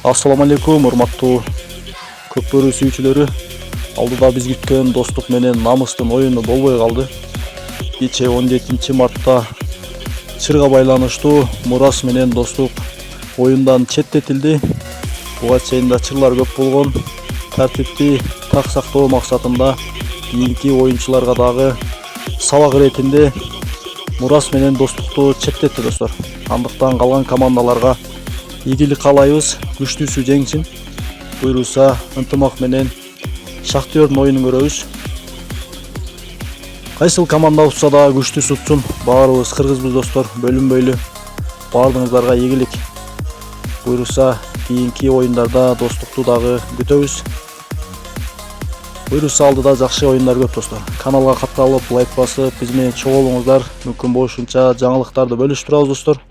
Ассаламу алейкум, урматтуу көкбөрү сүйүүчүлөрү. Алдыда биз күткөн Достук менен Намыстын оюну болбой калды. Кечээ 17 мартта чырга байланыштуу Мурас менен Достук оюндан четтетилди. Буга чейин да чырлар көп болгон. Тартипти так сактоо максатында кийинки оюнчуларга дагы сабак иретинде Мурас менен Достукту четтетти достор. Андыктан калган командаларга ийгилик каалайбыз, күчтүүсү жеңсин. Буйруса ынтымак менен Шахтердин оюнун көрөбүз. Кайсыл команда утса да күчтүүсү утсун. Баарыбыз кыргызбыз достор, бөлүнбөйлү. Баардыгыңыздарга ийгилик. Буйруса кийинки оюндарда Достукту дагы күтөбүз. Буйруса алдыда жакшы оюндар көп достор. Каналга катталып, лайк басып, биз менен чогуу болуңуздар. Мүмкүн болушунча жаңылыктарды бөлүшүп турабыз достор.